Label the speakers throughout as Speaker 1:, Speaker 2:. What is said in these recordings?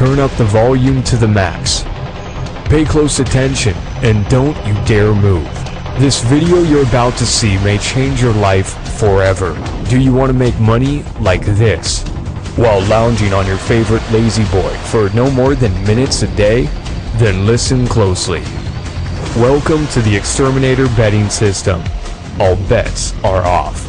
Speaker 1: turn up the volume to the max. Pay close attention and don't you dare move. This video you're about to see may change your life forever. Do you want to make money like this while lounging on your favorite lazy boy for no more than minutes a day? Then listen closely. Welcome to the Exterminator betting system. All bets are off.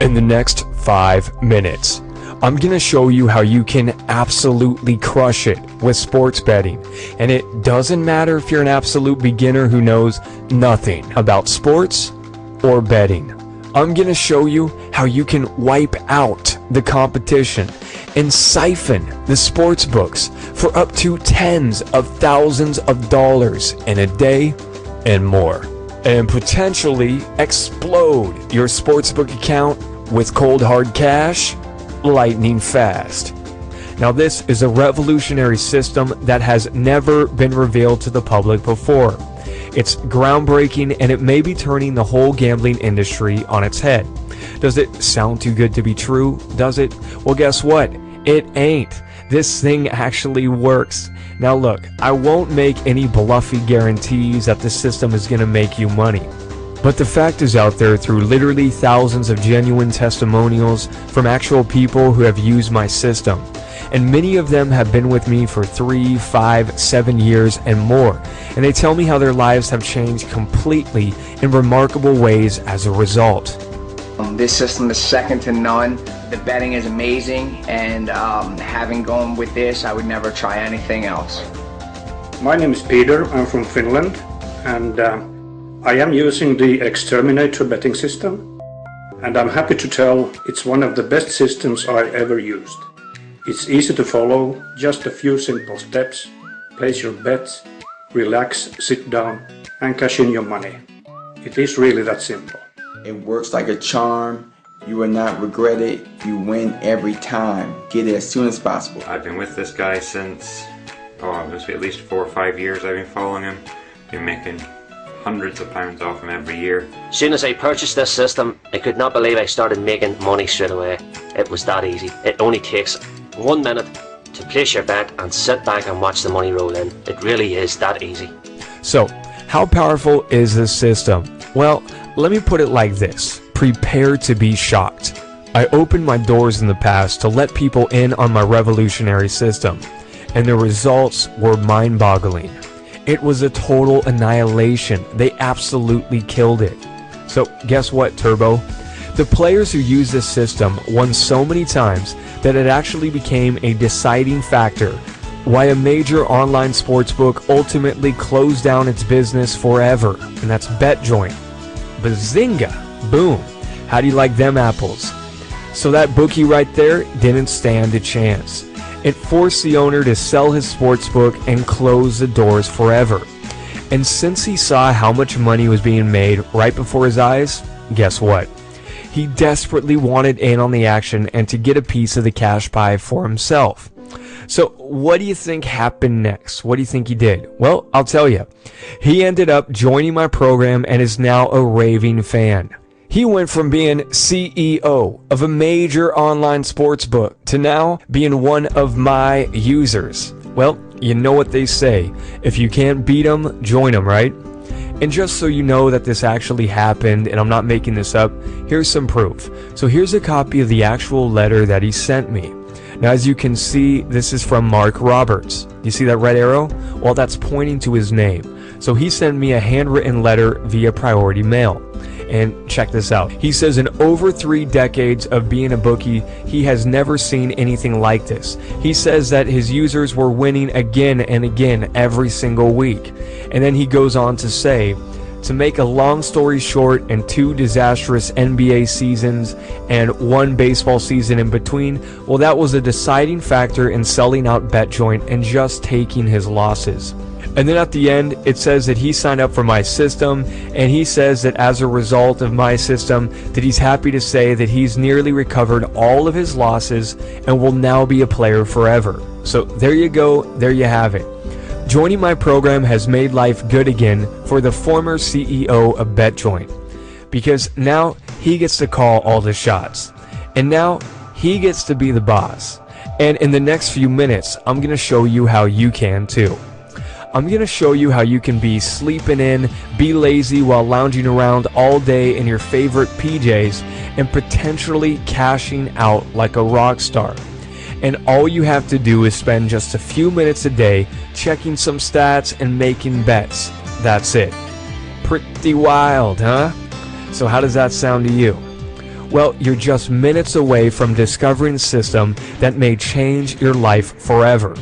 Speaker 1: In the next 5 minutes, I'm gonna show you how you can absolutely crush it with sports betting. And it doesn't matter if you're an absolute beginner who knows nothing about sports or betting. I'm gonna show you how you can wipe out the competition and siphon the sports books for up to tens of thousands of dollars in a day and more. And potentially explode your sportsbook account with cold hard cash lightning fast. Now this is a revolutionary system that has never been revealed to the public before. It's groundbreaking and it may be turning the whole gambling industry on its head. Does it sound too good to be true? Does it? Well, guess what? It ain't. This thing actually works. Now look, I won't make any bluffy guarantees that the system is gonna make you money. But the fact is out there through literally thousands of genuine testimonials from actual people who have used my system. And many of them have been with me for 3, 5, 7 years and more. And they tell me how their lives have changed completely in remarkable ways as a result.
Speaker 2: This system is second to none. The betting is amazing, and having gone with this, I would never try anything else.
Speaker 3: My name is Peter, I'm from Finland, and I am using the Exterminator betting system, and I'm happy to tell it's one of the best systems I ever used. It's easy to follow, just a few simple steps, place your bets, relax, sit down and cash in your money. It is really that simple.
Speaker 4: It works like a charm. You will not regret it. You win every time. Get it as soon as possible.
Speaker 5: I've been with this guy since, it must be at least 4 or 5 years I've been following him. Been making hundreds of pounds off him every year.
Speaker 6: As soon as I purchased this system, I could not believe I started making money straight away. It was that easy. It only takes 1 minute to place your bet and sit back and watch the money roll in. It really is that easy.
Speaker 1: So, how powerful is this system? Well, let me put it like this. Prepare to be shocked. I opened my doors in the past to let people in on my revolutionary system, and the results were mind-boggling. It was a total annihilation. They absolutely killed it. So guess what, Turbo? The players who use this system won so many times that it actually became a deciding factor why a major online sportsbook ultimately closed down its business forever, and that's BetJoint. Bazinga! Boom! How do you like them apples? So that bookie right there didn't stand a chance. It forced the owner to sell his sportsbook and close the doors forever. And since he saw how much money was being made right before his eyes, guess what? He desperately wanted in on the action and to get a piece of the cash pie for himself. So what do you think happened next? What do you think he did? Well, I'll tell you. He ended up joining my program and is now a raving fan. He went from being CEO of a major online sportsbook to now being one of my users. Well, you know what they say. If you can't beat them, join them, right? And just so you know that this actually happened, and I'm not making this up, here's some proof. So here's a copy of the actual letter that he sent me. Now, as you can see, this is from Mark Roberts. You see that red arrow? Well, that's pointing to his name. So he sent me a handwritten letter via priority mail. And check this out. He says in over 3 decades of being a bookie, he has never seen anything like this. He says that his users were winning again and again every single week. And then he goes on to say, to make a long story short, and 2 disastrous NBA seasons and 1 baseball season in between, well, that was a deciding factor in selling out BetJoint and just taking his losses. And then at the end, it says that he signed up for my system, and he says that as a result of my system, that he's happy to say that he's nearly recovered all of his losses and will now be a player forever. So there you go, there you have it. Joining my program has made life good again for the former CEO of BetJoint, because now he gets to call all the shots. And now He gets to be the boss. And in the next few minutes, I'm going to show you how you can too. I'm going to show you how you can be sleeping in, be lazy while lounging around all day in your favorite PJs, and potentially cashing out like a rock star. And all you have to do is spend just a few minutes a day checking some stats and making bets. That's it. Pretty wild, huh? So how does that sound to you? Well, you're just minutes away from discovering a system that may change your life forever.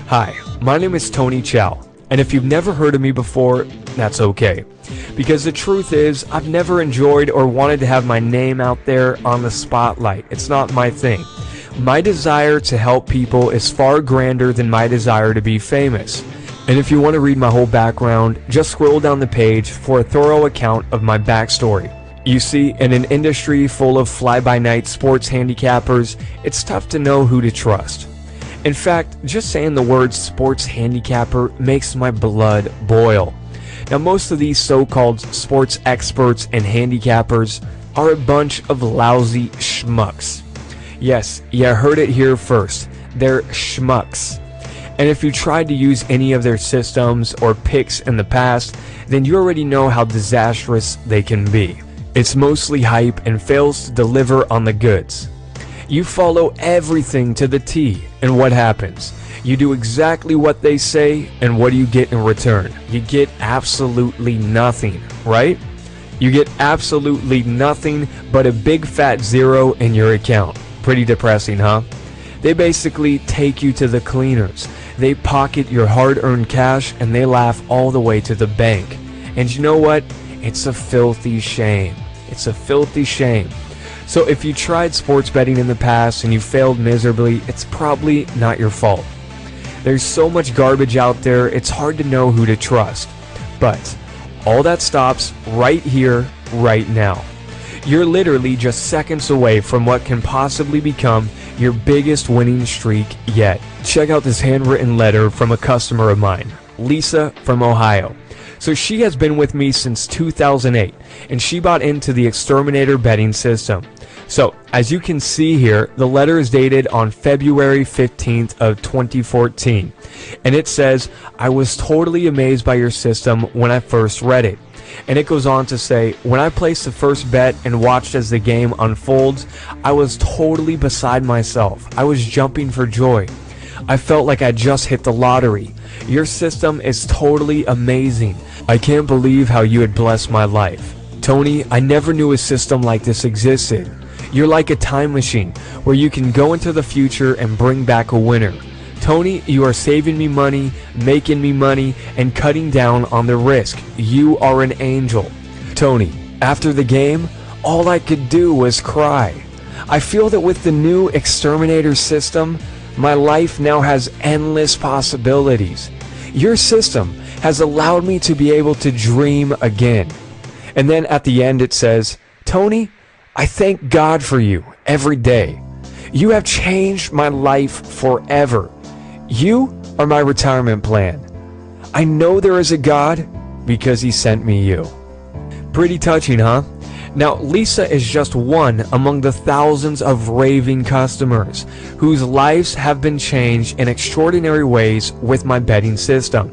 Speaker 1: Hi, my name is Tony Chow, and if you've never heard of me before, that's okay. Because the truth is, I've never enjoyed or wanted to have my name out there on the spotlight. It's not my thing. My desire to help people is far grander than my desire to be famous. And if you want to read my whole background, just scroll down the page for a thorough account of my backstory. You see, in an industry full of fly-by-night sports handicappers, it's tough to know who to trust. In fact, just saying the word sports handicapper makes my blood boil. Now, most of these so-called sports experts and handicappers are a bunch of lousy schmucks. Yes, you heard it here first. They're schmucks. And if you tried to use any of their systems or picks in the past, then you already know how disastrous they can be. It's mostly hype and fails to deliver on the goods. You follow everything to the T, and what happens? You do exactly what they say, and what do you get in return? You get absolutely nothing, right? You get absolutely nothing but a big fat zero in your account. Pretty depressing, huh? They basically take you to the cleaners. They pocket your hard-earned cash, and they laugh all the way to the bank. And you know what? It's a filthy shame. It's a filthy shame. So if you tried sports betting in the past and you failed miserably, it's probably not your fault. There's so much garbage out there, it's hard to know who to trust. But all that stops right here, right now. You're literally just seconds away from what can possibly become your biggest winning streak yet. Check out this handwritten letter from a customer of mine, Lisa from Ohio. So she has been with me since 2008, and she bought into the Exterminator betting system. So, as you can see here, the letter is dated on February 15th of 2014, and it says, "I was totally amazed by your system when I first read it." And it goes on to say, "When I placed the first bet and watched as the game unfolds, I was totally beside myself. I was jumping for joy. I felt like I just hit the lottery. Your system is totally amazing. I can't believe how you had blessed my life. Tony, I never knew a system like this existed. You're like a time machine where you can go into the future and bring back a winner. Tony, you are saving me money, making me money, and cutting down on the risk. You are an angel." Tony, after the game, all I could do was cry. I feel that with the new Exterminator system, my life now has endless possibilities. Your system has allowed me to be able to dream again. And then at the end it says, "Tony, I thank God for you every day. You have changed my life forever. You are my retirement plan. I know there is a God because he sent me you." Pretty touching, huh? Now, Lisa is just one among the thousands of raving customers whose lives have been changed in extraordinary ways with my betting system.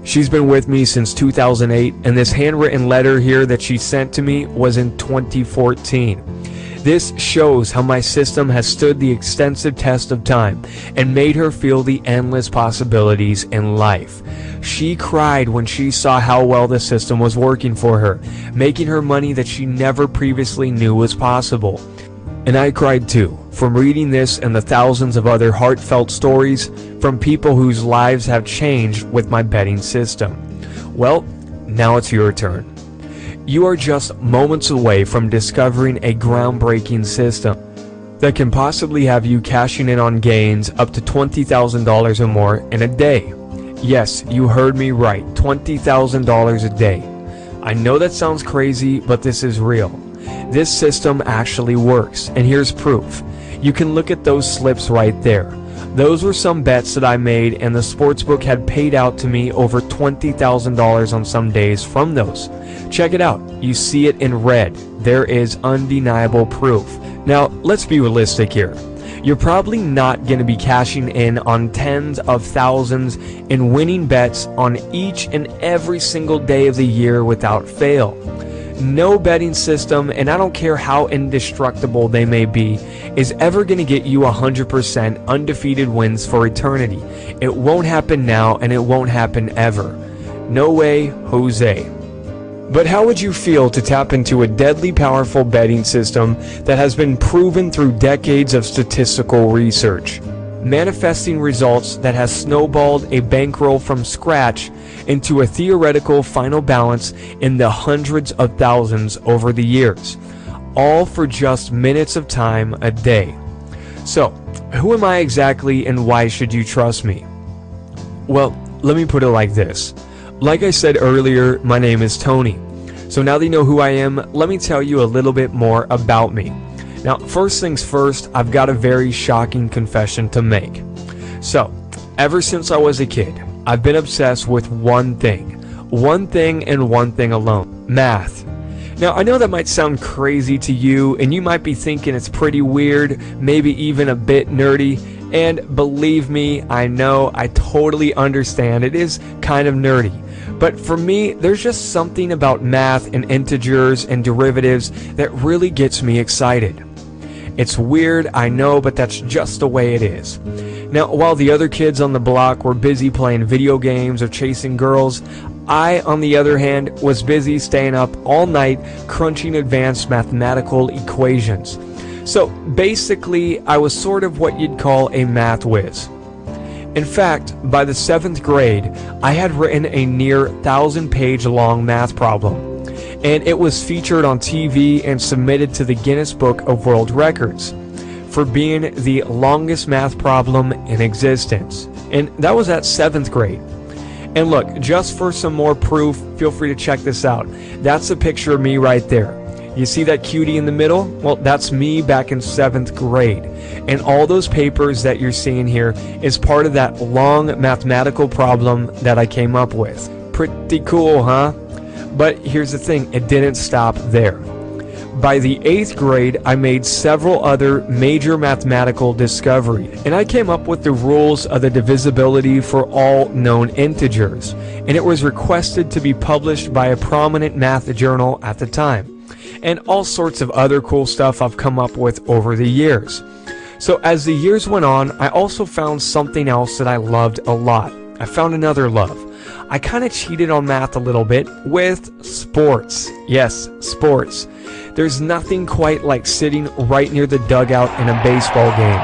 Speaker 1: She's been with me since 2008, and this handwritten letter here that she sent to me was in 2014. This shows how my system has stood the extensive test of time and made her feel the endless possibilities in life. She cried when she saw how well the system was working for her, making her money that she never previously knew was possible. And I cried too, from reading this and the thousands of other heartfelt stories from people whose lives have changed with my betting system. Well, now it's your turn. You are just moments away from discovering a groundbreaking system that can possibly have you cashing in on gains up to $20,000 or more in a day. Yes, you heard me right, $20,000 a day. I know that sounds crazy, but this is real. This system actually works, and here's proof. You can look at those slips right there. Those were some bets that I made, and the sportsbook had paid out to me over $20,000 on some days from those. Check it out. You see it in red. There is undeniable proof. Now, let's be realistic here. you're probably not going to be cashing in on tens of thousands in winning bets on each and every single day of the year without fail. No betting system, and I don't care how indestructible they may be, is ever going to get you 100% undefeated wins for eternity. It won't happen now, and it won't happen ever. No way, Jose. But how would you feel to tap into a deadly powerful betting system that has been proven through decades of statistical research, manifesting results that has snowballed a bankroll from scratch into a theoretical final balance in the hundreds of thousands over the years, all for just minutes of time a day? So, who am I exactly, and why should you trust me? Well, let me put it like this. Like I said earlier, my name is Tony. So now that you know who I am, let me tell you a little bit more about me. Now, first things first, I've got a very shocking confession to make. So, ever since I was a kid, I've been obsessed with one thing and one thing alone: math. Now, I know that might sound crazy to you, and you might be thinking it's pretty weird, maybe even a bit nerdy, and believe me, I know, I totally understand, it is kind of nerdy. But for me, there's just something about math and integers and derivatives that really gets me excited. It's weird, I know, but that's just the way it is. Now, while the other kids on the block were busy playing video games or chasing girls, I, on the other hand, was busy staying up all night crunching advanced mathematical equations. So basically, I was sort of what you'd call a math whiz. In fact, by the 7th grade, I had written a near 1,000-page long math problem, and it was featured on TV and submitted to the Guinness Book of World Records for being the longest math problem in existence. And that was at 7th grade. And look, just for some more proof, feel free to check this out. That's a picture of me right there. You see that cutie in the middle? Well, that's me back in 7th grade. And all those papers that you're seeing here is part of that long mathematical problem that I came up with. Pretty cool, huh? But here's the thing, it didn't stop there. By the 8th grade, I made several other major mathematical discoveries, and I came up with the rules of the divisibility for all known integers, and it was requested to be published by a prominent math journal at the time, and all sorts of other cool stuff I've come up with over the years. So as the years went on, I also found something else that I loved a lot. I found another love. I kind of cheated on math a little bit with sports. Yes, sports. There's nothing quite like sitting right near the dugout in a baseball game.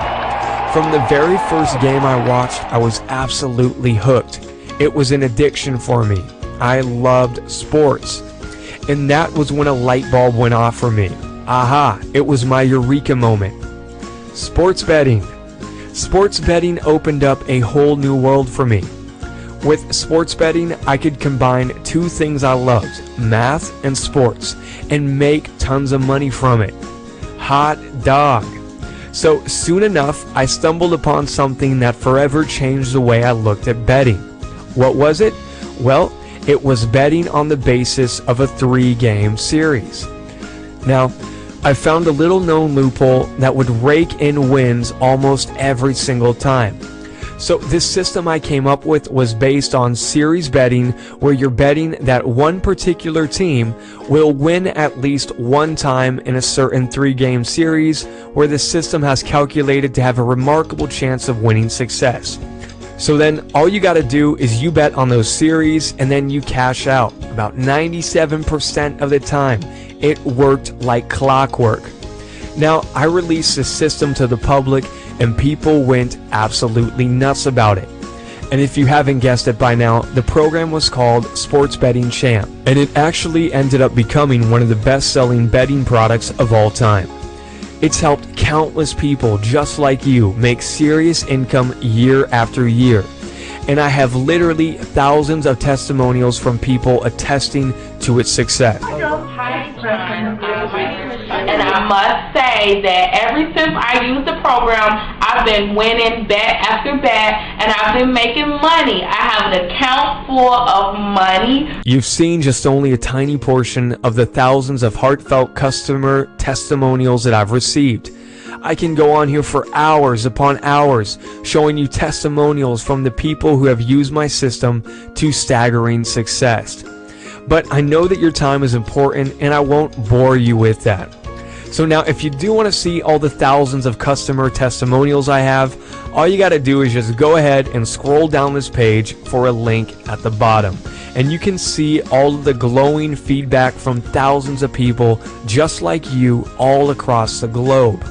Speaker 1: From the very first game I watched, I was absolutely hooked. It was an addiction for me. I loved sports. And that was when a light bulb went off for me. Aha, it was my eureka moment. Sports betting. Sports betting opened up a whole new world for me. With sports betting, I could combine two things I loved, math and sports, and make tons of money from it. Hot dog. So soon enough, I stumbled upon something that forever changed the way I looked at betting. What was it? Well, it was betting on the basis of a 3-game series. Now, I found a little known loophole that would rake in wins almost every single time. So this system I came up with was based on series betting, where you're betting that one particular team will win at least one time in a certain 3-game series, where the system has calculated to have a remarkable chance of winning success. So then all you got to do is you bet on those series and then you cash out. About 97% of the time, it worked like clockwork. Now, I released the system to the public and people went absolutely nuts about it. And if you haven't guessed it by now, the program was called Sports Betting Champ, and it actually ended up becoming one of the best-selling betting products of all time. It's helped countless people just like you make serious income year after year. And I have literally thousands of testimonials from people attesting to its success.
Speaker 7: And I must say that ever since I used the program, I've been winning bet after bet, and I've been making money. I have an account full of money.
Speaker 1: You've seen just only a tiny portion of the thousands of heartfelt customer testimonials that I've received. I can go on here for hours upon hours showing you testimonials from the people who have used my system to staggering success. But I know that your time is important and I won't bore you with that. So now if you do want to see all the thousands of customer testimonials I have, all you got to do is just go ahead and scroll down this page for a link at the bottom. And you can see all of the glowing feedback from thousands of people just like you all across the globe.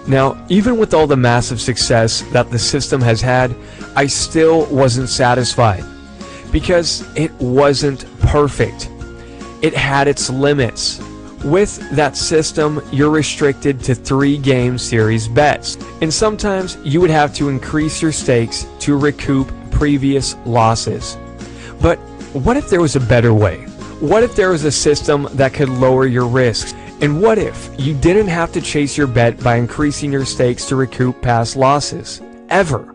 Speaker 1: Now, even with all the massive success that the system has had, I still wasn't satisfied because it wasn't perfect. It had its limits. With that system, you're restricted to 3 game series bets, and sometimes you would have to increase your stakes to recoup previous losses. But what if there was a better way? What if there was a system that could lower your risks? And what if you didn't have to chase your bet by increasing your stakes to recoup past losses? Ever.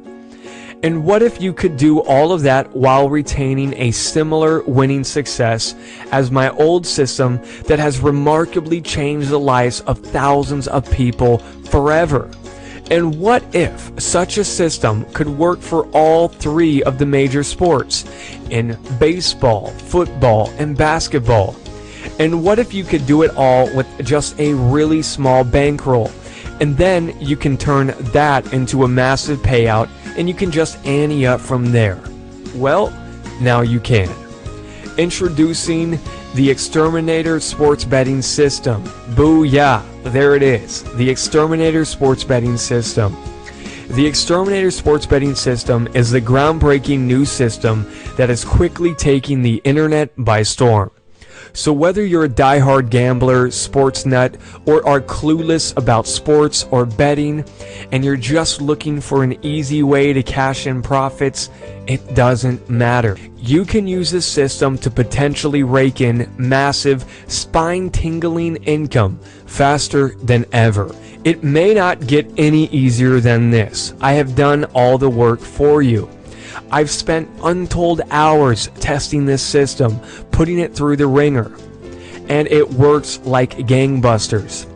Speaker 1: And what if you could do all of that while retaining a similar winning success as my old system that has remarkably changed the lives of thousands of people forever? And what if such a system could work for all 3 of the major sports in baseball, football, and basketball? And what if you could do it all with just a really small bankroll? And then you can turn that into a massive payout and you can just ante up from there. Well, now you can. Introducing the Exterminator Sports Betting System. Booyah! There it is. The Exterminator Sports Betting System. The Exterminator Sports Betting System is the groundbreaking new system that is quickly taking the internet by storm. So whether you're a die-hard gambler, sports nut, or are clueless about sports or betting, and you're just looking for an easy way to cash in profits, it doesn't matter. You can use this system to potentially rake in massive, spine-tingling income faster than ever. It may not get any easier than this. I have done all the work for you. I've spent untold hours testing this system, putting it through the ringer, and it works like gangbusters.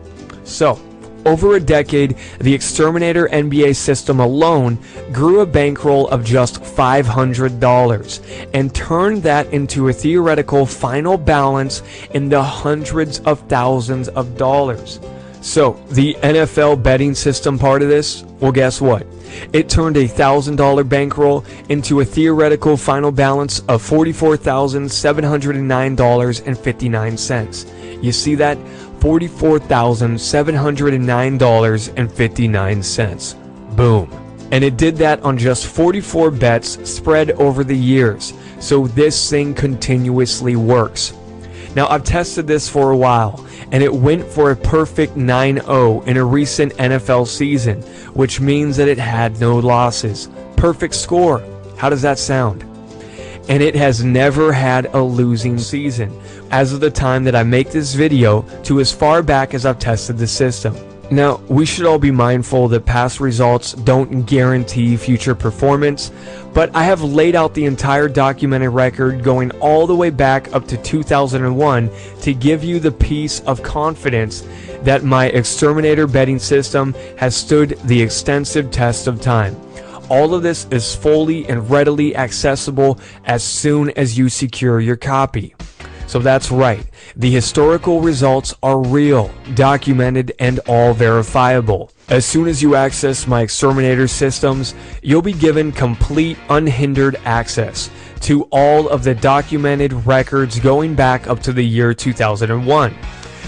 Speaker 1: So, over a decade, the Exterminator NBA system alone grew a bankroll of just $500 and turned that into a theoretical final balance in the hundreds of thousands of dollars. So, the NFL betting system part of this, well, guess what? It turned a $1,000 bankroll into a theoretical final balance of $44,709.59. You see that? $44,709.59. Boom. And it did that on just 44 bets spread over the years. So this thing continuously works. Now, I've tested this for a while, and it went for a perfect 9-0 in a recent NFL season, which means that it had no losses. Perfect score. How does that sound? And it has never had a losing season, as of the time that I make this video to as far back as I've tested the system. Now, we should all be mindful that past results don't guarantee future performance, but I have laid out the entire documented record going all the way back up to 2001 to give you the peace of confidence that my Exterminator betting system has stood the extensive test of time. All of this is fully and readily accessible as soon as you secure your copy. So that's right, the historical results are real, documented, and all verifiable. As soon as you access my Exterminator systems, you'll be given complete unhindered access to all of the documented records going back up to the year 2001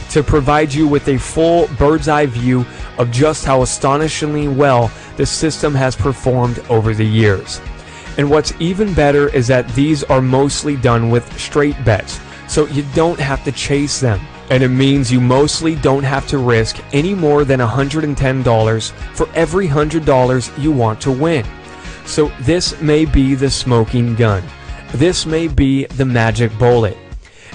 Speaker 1: to provide you with a full bird's eye view of just how astonishingly well the system has performed over the years. And what's even better is that these are mostly done with straight bets, so you don't have to chase them. And it means you mostly don't have to risk any more than $110 for every $100 you want to win. So this may be the smoking gun. This may be the magic bullet.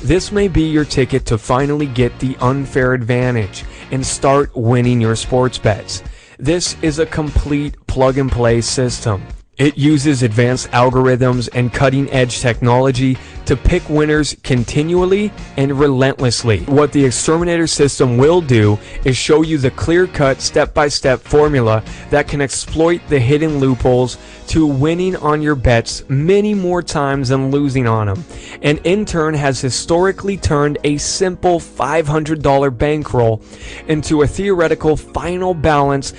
Speaker 1: This may be your ticket to finally get the unfair advantage and start winning your sports bets. This is a complete plug-and-play system. It uses advanced algorithms and cutting-edge technology to pick winners continually and relentlessly. What the exterminator system will do is show you the clear-cut, step-by-step formula that can exploit the hidden loopholes to winning on your bets many more times than losing on them, and in turn has historically turned a simple $500 bankroll into a theoretical final balance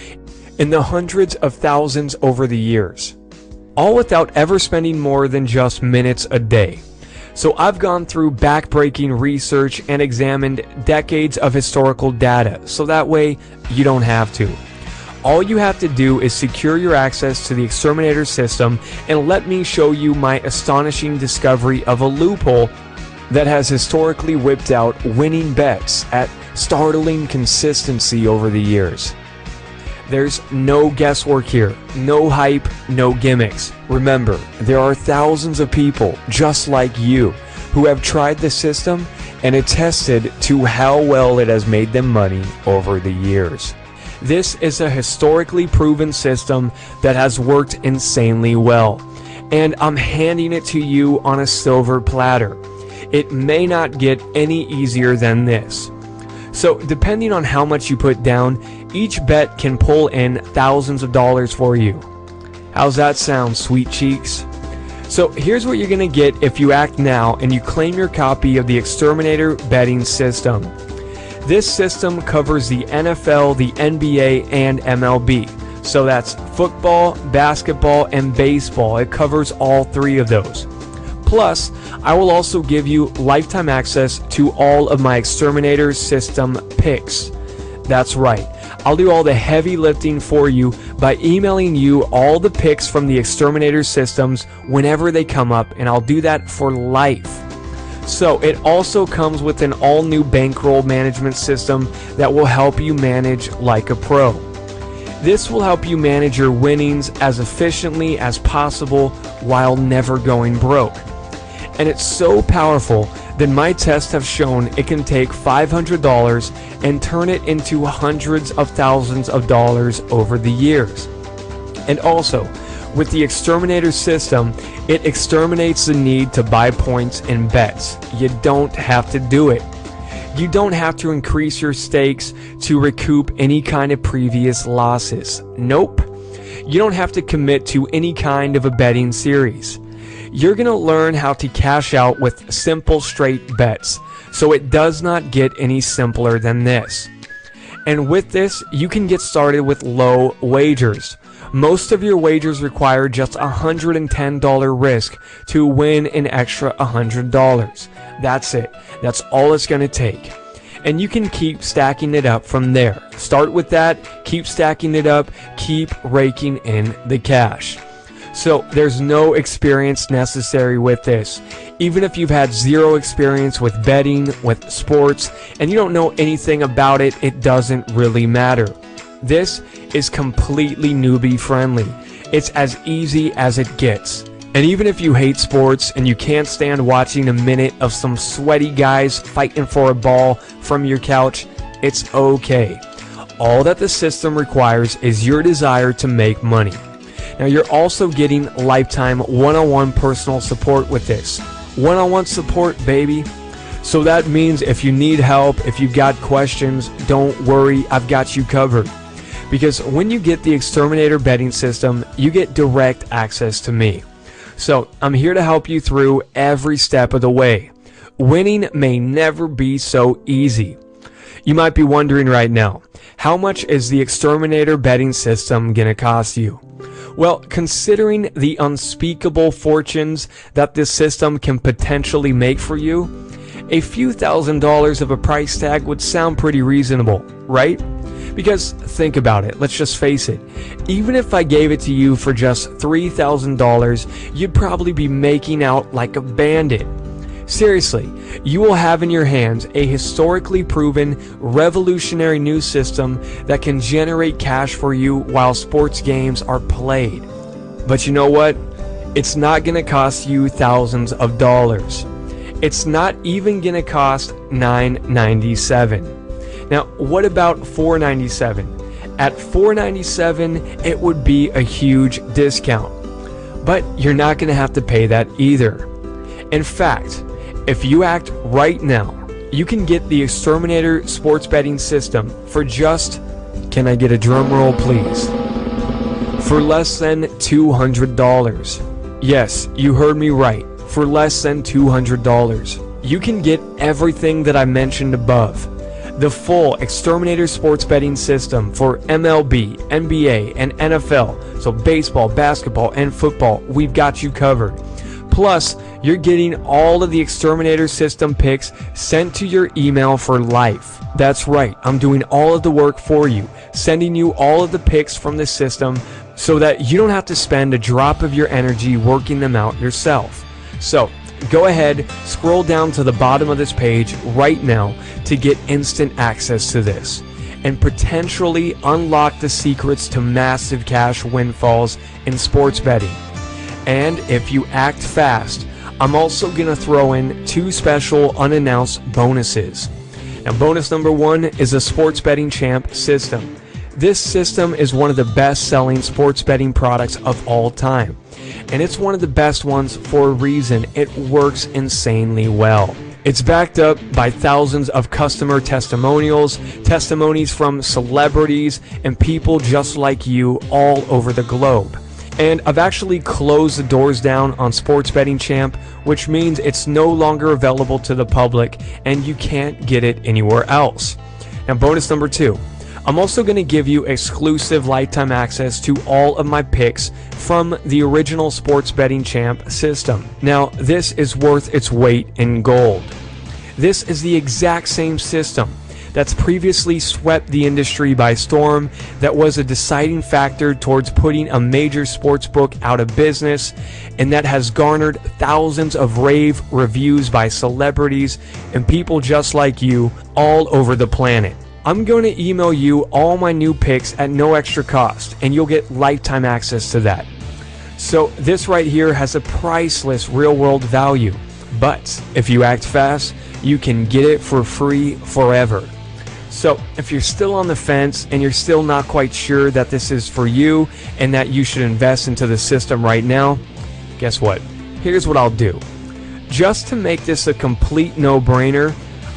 Speaker 1: in the hundreds of thousands over the years, all without ever spending more than just minutes a day. So I've gone through backbreaking research and examined decades of historical data, so that way you don't have to. All you have to do is secure your access to the exterminator system and let me show you my astonishing discovery of a loophole that has historically whipped out winning bets at startling consistency over the years. There's no guesswork here, no hype, no gimmicks. Remember, there are thousands of people just like you who have tried the system and attested to how well it has made them money over the years. This is a historically proven system that has worked insanely well, and I'm handing it to you on a silver platter. It may not get any easier than this. So depending on how much you put down, each bet can pull in thousands of dollars for you. How's that sound, sweet cheeks? So here's what you're gonna get if you act now and you claim your copy of the Exterminator betting system. This system covers the NFL, the NBA, and MLB. So that's football, basketball, and baseball. It covers all three of those. Plus, I will also give you lifetime access to all of my Exterminator system picks. That's right. I'll do all the heavy lifting for you by emailing you all the picks from the Exterminator systems whenever they come up, and I'll do that for life. So it also comes with an all-new bankroll management system that will help you manage like a pro. This will help you manage your winnings as efficiently as possible while never going broke. And it's so powerful that my tests have shown it can take $500 and turn it into hundreds of thousands of dollars over the years. And also, with the Exterminator system, it exterminates the need to buy points in bets. You don't have to do it. You don't have to increase your stakes to recoup any kind of previous losses. Nope. You don't have to commit to any kind of a betting series. You're going to learn how to cash out with simple straight bets, so it does not get any simpler than this. And with this, you can get started with low wagers. Most of your wagers require just $110 risk to win an extra $100. That's it. That's all it's going to take. And you can keep stacking it up from there. Start with that, keep stacking it up, keep raking in the cash. So there's no experience necessary with this. Even if you've had zero experience with betting, with sports, and you don't know anything about it, it doesn't really matter. This is completely newbie friendly. It's as easy as it gets. And even if you hate sports and you can't stand watching a minute of some sweaty guys fighting for a ball from your couch, it's okay. All that the system requires is your desire to make money. Now you're also getting lifetime one-on-one personal support with this. One-on-one support, baby. So that means if you need help, if you've got questions, don't worry, I've got you covered. Because when you get the Exterminator betting system, you get direct access to me. So I'm here to help you through every step of the way. Winning may never be so easy. You might be wondering right now, how much is the Exterminator betting system gonna cost you? Well, considering the unspeakable fortunes that this system can potentially make for you, a few $1,000s of a price tag would sound pretty reasonable, right? Because think about it, let's just face it, even if I gave it to you for just $3,000, you'd probably be making out like a bandit. Seriously, you will have in your hands a historically proven, revolutionary new system that can generate cash for you while sports games are played. But you know what? It's not going to cost you thousands of dollars. It's not even going to cost $9.97. Now, what about $4.97? At $4.97, it would be a huge discount. But you're not going to have to pay that either. In fact, if you act right now, you can get the Exterminator sports betting system for just, can I get a drum roll please? For less than $200. Yes, you heard me right. For less than $200. You can get everything that I mentioned above. The full Exterminator sports betting system for MLB, NBA, and NFL. So baseball, basketball, and football, we've got you covered. Plus, you're getting all of the Exterminator system picks sent to your email for life. That's right, I'm doing all of the work for you, sending you all of the picks from the system so that you don't have to spend a drop of your energy working them out yourself. So, go ahead, scroll down to the bottom of this page right now to get instant access to this and potentially unlock the secrets to massive cash windfalls in sports betting. And if you act fast, I'm also going to throw in 2 special unannounced bonuses. Now, bonus number 1 is a Sports Betting Champ system. This system is one of the best-selling sports betting products of all time. And it's one of the best ones for a reason. It works insanely well. It's backed up by thousands of customer testimonials, testimonies from celebrities, and people just like you all over the globe. And I've actually closed the doors down on Sports Betting Champ, which means it's no longer available to the public and you can't get it anywhere else. Now, bonus number 2. I'm also going to give you exclusive lifetime access to all of my picks from the original Sports Betting Champ system. Now, this is worth its weight in gold. This is the exact same system that's previously swept the industry by storm, that was a deciding factor towards putting a major sports book out of business, and that has garnered thousands of rave reviews by celebrities and people just like you all over the planet. I'm going to email you all my new picks at no extra cost, and you'll get lifetime access to that. So this right here has a priceless real-world value, but if you act fast, you can get it for free forever. So if you're still on the fence and you're still not quite sure that this is for you and that you should invest into the system right now, guess what? Here's what I'll do. Just to make this a complete no-brainer,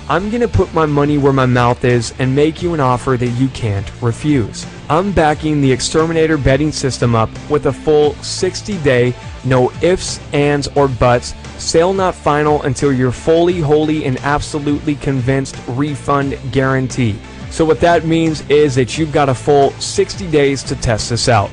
Speaker 1: I'm going to put my money where my mouth is and make you an offer that you can't refuse. I'm backing the Exterminator betting system up with a full 60-day, no ifs, ands, or buts, sale not final until you're fully, wholly, and absolutely convinced refund guarantee. So what that means is that you've got a full 60 days to test this out.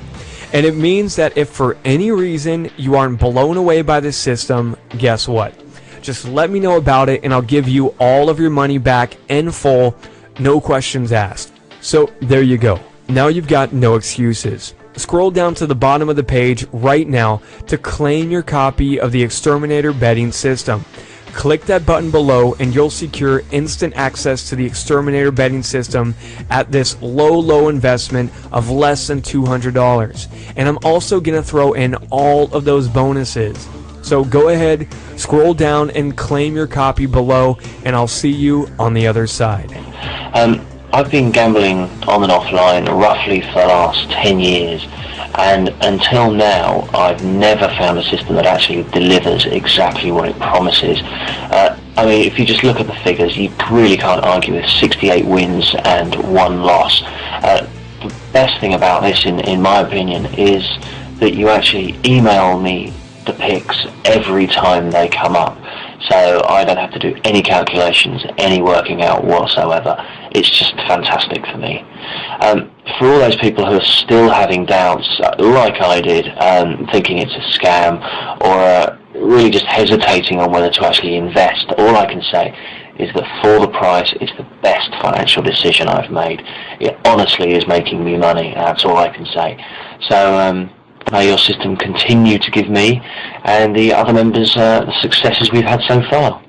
Speaker 1: And it means that if for any reason you aren't blown away by this system, guess what? Just let me know about it and I'll give you all of your money back in full, no questions asked. So there you go. Now you've got no excuses. Scroll down to the bottom of the page right now to claim your copy of the Exterminator betting system. Click that button below and you'll secure instant access to the Exterminator betting system at this low investment of less than $200. And I'm also going to throw in all of those bonuses. So go ahead, scroll down and claim your copy below, and I'll see you on the other side.
Speaker 8: I've been gambling on and offline roughly for the last 10 years, and until now I've never found a system that actually delivers exactly what it promises. I mean, if you just look at the figures, you really can't argue with 68 wins and 1 loss. The best thing about this, in my opinion, is that you actually email me the picks every time they come up, so I don't have to do any calculations, any working out whatsoever. It's just fantastic for me. For all those people who are still having doubts, like I did, thinking it's a scam, or really just hesitating on whether to actually invest, all I can say is that for the price, it's the best financial decision I've made. It honestly is making me money, that's all I can say. So may your system continue to give me and the other members the successes we've had so far.